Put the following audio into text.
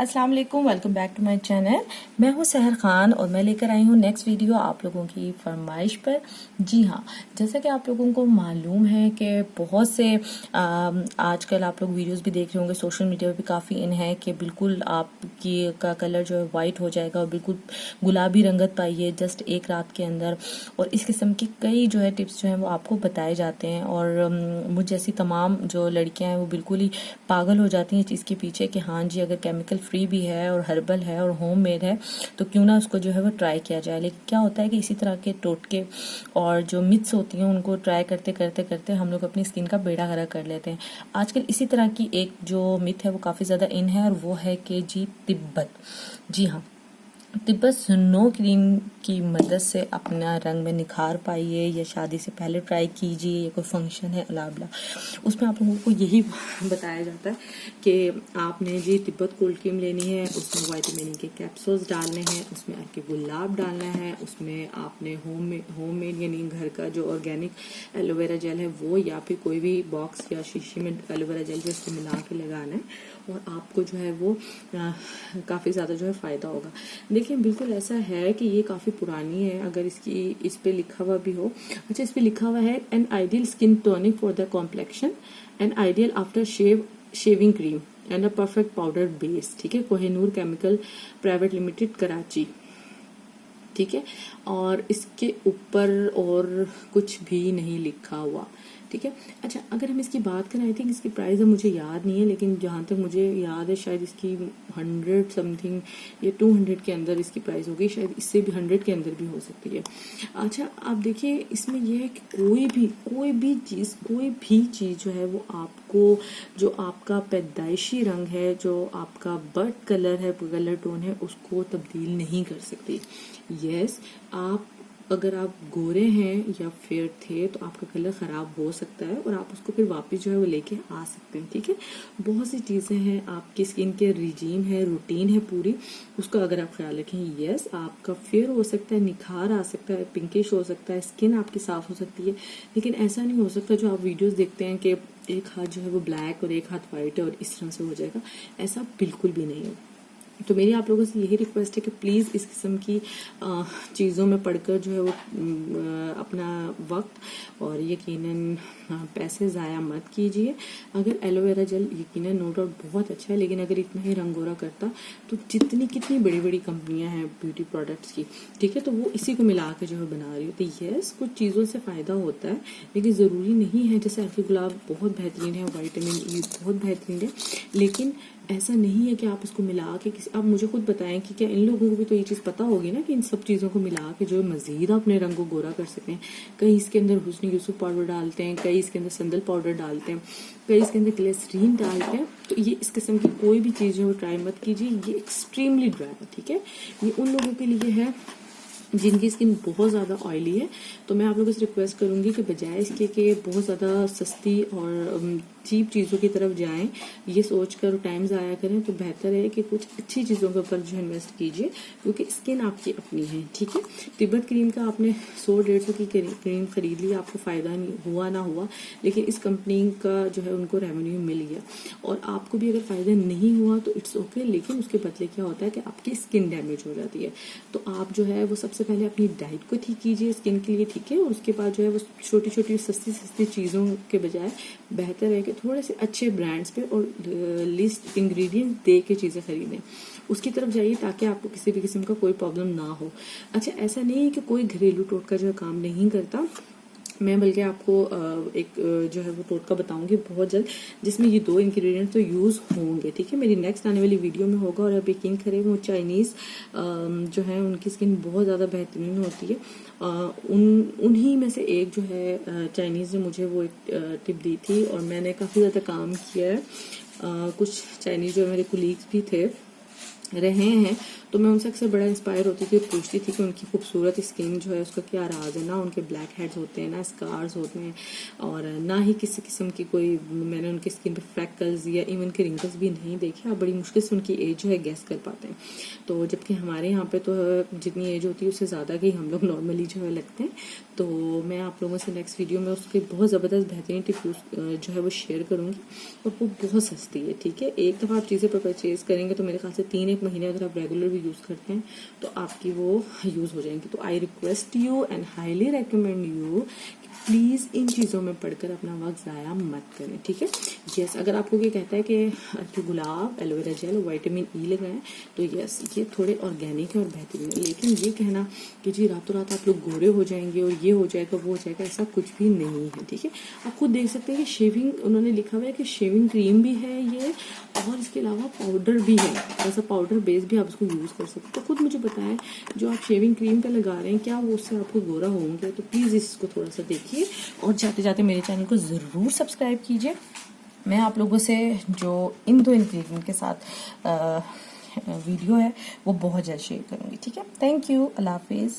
अस्सलाम वालेकुम, welcome back to my channel. मैं हूं सहर खान और मैं लेकर आई हूं नेक्स्ट वीडियो आप लोगों की फरमाइश पर। जी हाँ, जैसा कि आप लोगों को मालूम है कि बहुत से आजकल आप लोग वीडियोस भी देख रहे होंगे, सोशल मीडिया पे भी काफ़ी इन है कि बिल्कुल आपकी का कलर जो है वाइट हो जाएगा और बिल्कुल गुलाबी रंगत पाइए जस्ट एक रात के अंदर। और इस किस्म की कई जो है टिप्स जो हैं वो आपको बताए जाते हैं और मुझ जैसी तमाम जो लड़कियां हैं वो बिल्कुल ही पागल हो जाती हैं चीज़ के पीछे कि हाँ जी, अगर केमिकल फ्री भी है और हर्बल है और होम मेड है तो क्यों ना उसको जो है वो ट्राई किया जाए। लेकिन क्या होता है कि इसी तरह के टोटके और जो मिथ्स होती हैं उनको ट्राई करते करते करते हम लोग अपनी स्किन का बेड़ा गर्क कर लेते हैं। आजकल इसी तरह की एक जो मिथ है वो काफ़ी ज़्यादा इन है और वो है कि जी तिब्बत। जी हाँ, तिब्बत स्नो क्रीम की मदद से अपना रंग में निखार पाइए या शादी से पहले ट्राई कीजिए या कोई फंक्शन है अलाबला, उसमें आप लोगों को यही बताया जाता है कि आपने जी तिब्बत कोल्ड क्रीम लेनी है, उसमें विटामिन के कैप्सूल्स डालने हैं, उसमें आपके गुलाब डालना है, उसमें आपने होम मेड यानी घर का जो ऑर्गेनिक एलोवेरा जेल है वो या फिर कोई भी बॉक्स या शीशी में एलोवेरा जेल जो इसको मिला के लगाना है और आपको जो है वो काफ़ी ज़्यादा जो है फ़ायदा होगा। देखिए बिल्कुल ऐसा है कि ये काफ़ी पुरानी है, अगर इस पे लिखा हुआ भी हो। अच्छा, इस पे लिखा हुआ है an ideal skin tonic for the complexion, an ideal after shaving cream and a perfect powder base. ठीक है, Kohinoor chemical private limited Karachi. ठीक है, और इसके ऊपर और कुछ भी नहीं लिखा हुआ। ठीक है, अच्छा अगर हम इसकी बात करें, आई थिंक इसकी प्राइस है मुझे याद नहीं है, लेकिन जहाँ तक मुझे याद है शायद इसकी 100 समथिंग या 200 के अंदर इसकी प्राइस होगी, शायद इससे भी 100 के अंदर भी हो सकती है। अच्छा आप देखिए इसमें यह है कि कोई भी चीज़ जो है वो आपको जो आपका पैदाइशी रंग है, जो आपका बर्थ कलर है, कलर टोन है, उसको तब्दील नहीं कर सकती। यस, अगर आप गोरे हैं या फेयर थे तो आपका कलर ख़राब हो सकता है और आप उसको फिर वापस जो है वो लेके आ सकते हैं। ठीक है, बहुत सी चीज़ें हैं, आपकी स्किन के रिजीम है, रूटीन है पूरी, उसका अगर आप ख्याल रखें, यस आपका फेयर हो सकता है, निखार आ सकता है, पिंकिश हो सकता है, स्किन आपकी साफ हो सकती है, लेकिन ऐसा नहीं हो सकता जो आप वीडियोस देखते हैं कि एक हाथ जो है वो ब्लैक और एक हाथ वाइट है और इस तरह से हो जाएगा। ऐसा बिल्कुल भी नहीं है। तो मेरी आप लोगों से यही रिक्वेस्ट है कि प्लीज़ इस किस्म की चीज़ों में पढ़कर जो है वो अपना वक्त और यकीनन पैसे ज़ाया मत कीजिए। अगर एलोवेरा जेल यकीनन नो डाउट बहुत अच्छा है, लेकिन अगर इतना ही रंग गोरा करता तो कितनी बड़ी बड़ी कंपनियां हैं ब्यूटी प्रोडक्ट्स की, ठीक है, तो वो इसी को मिला के जो है बना रही होती है। यस, कुछ चीज़ों से फ़ायदा होता है लेकिन ज़रूरी नहीं है। जैसे अरफी गुलाब बहुत बेहतरीन है, विटामिन ई बहुत बेहतरीन है, लेकिन ऐसा नहीं है कि आप उसको मिला के किसी, आप मुझे खुद बताएं कि क्या इन लोगों को भी तो ये चीज़ पता होगी ना कि इन सब चीज़ों को मिला के जो मज़ीद अपने रंग को गोरा कर सकते हैं। कई इसके अंदर हुस्न यूसुफ पाउडर डालते हैं, कई इसके अंदर संदल पाउडर डालते हैं, कई इसके अंदर ग्लिसरीन डालते हैं। तो ये इस किस्म की कोई भी चीज़ जो ट्राई मत कीजिए, ये एक्सट्रीमली ड्राई है। ठीक है, ये उन लोगों के लिए है जिनकी स्किन बहुत ज़्यादा ऑयली है। तो मैं आप लोगों से रिक्वेस्ट करूंगी कि बजाय इसके कि बहुत ज़्यादा सस्ती और चीप चीज़ों की तरफ जाएं, ये सोच कर टाइम ज़ाया करें, तो बेहतर है कि कुछ अच्छी चीज़ों के ऊपर जो इन्वेस्ट कीजिए, क्योंकि स्किन आपकी अपनी है। ठीक है, तिब्बत क्रीम का आपने 100-150 की क्रीम खरीद ली, आपको फ़ायदा नहीं हुआ ना हुआ, लेकिन इस कंपनी का जो है उनको रेवेन्यू मिल गया और आपको भी अगर फ़ायदा नहीं हुआ तो इट्स ओके, लेकिन उसके बदले क्या होता है कि आपकी स्किन डैमेज हो जाती है। तो आप जो है वो सबसे पहले अपनी डाइट को ठीक कीजिए स्किन के लिए। ठीक है, और उसके बाद जो है वो छोटी छोटी सस्ती चीज़ों के बजाय बेहतर है कि थोड़े से अच्छे ब्रांड्स पे और लिस्ट इंग्रेडिएंट्स दे के चीज़ें खरीदें, उसकी तरफ जाइए ताकि आपको किसी भी किस्म का कोई प्रॉब्लम ना हो। अच्छा, ऐसा नहीं है कि कोई घरेलू टोटका जो है काम नहीं करता। मैं बल्कि आपको एक जो है वो टोटका बताऊंगी बहुत जल्द, जिसमें ये 2 इंग्रेडिएंट तो यूज़ होंगे। ठीक है, मेरी नेक्स्ट आने वाली वीडियो में होगा। और अब यकीन करें वो चाइनीज़ जो है उनकी स्किन बहुत ज़्यादा बेहतरीन होती है। उन्हीं में से एक जो है चाइनीज़ ने मुझे वो एक टिप दी थी और मैंने काफ़ी ज़्यादा काम किया है। कुछ चाइनीज़ जो मेरे कोलीग्स भी थे रहे हैं, तो मैं उनसे अक्सर बड़ा इंस्पायर होती थी और पूछती थी कि उनकी खूबसूरत स्किन जो है उसका क्या राज है। ना उनके ब्लैक हेड्स होते हैं, ना स्कार्स होते हैं, और ना ही किसी किस्म की कोई, मैंने उनकी स्किन पे फ्रैकल्स या इवन के रिंकल्स भी नहीं देखे। आप बड़ी मुश्किल से उनकी एज जो है गेस कर पाते हैं। तो जबकि हमारे यहाँ पे तो जितनी एज होती है उससे ज़्यादा की हम लोग नॉर्मली जो है लगते हैं। तो मैं आप लोगों से नेक्स्ट वीडियो में उसकी बहुत ज़बरदस्त बेहतरीन टिप जो है वो शेयर करूँगी, और वो बहुत सस्ती है। ठीक है, एक दफ़ा आप चीज़ें पर परचेज करेंगे तो मेरे ख्याल से 3-1 महीने अगर आप रेगुलर भी यूज़ करते हैं तो आपकी वो यूज़ हो जाएंगी। तो I request you and highly recommend you, please इन चीज़ों में पढ़कर अपना वक्त ज़ाया मत करें। ठीक है, यस, अगर आपको ये कहता है कि गुलाब, एलोवेरा जेल और विटामिन ई लगाएं, तो यस ये थोड़े ऑर्गेनिक है और बेहतरीन है। लेकिन ये कहना कि जी रातों रात आप लोग गोरे हो जाएंगे और ये हो जाएगा वो हो जाएगा, ऐसा कुछ भी नहीं है। ठीक है, आप खुद देख सकते हैं कि शेविंग, उन्होंने लिखा हुआ है कि शेविंग क्रीम भी है ये, और इसके अलावा पाउडर भी है, ऐसा पाउडर बेस भी आप उसको यूज़ कर सकते हैं। तो खुद मुझे बताएं, जो आप शेविंग क्रीम पे लगा रहे हैं क्या वो उससे आपको गोरा होंगे? तो प्लीज़ इसको थोड़ा सा देखिए, और जाते जाते मेरे चैनल को ज़रूर सब्सक्राइब कीजिए। मैं आप लोगों से जो इन 2 इंग्रेडिएंट के साथ वीडियो है वो बहुत जल्द शेयर करूँगी। ठीक है, थैंक यू, अल्लाह हाफिज़।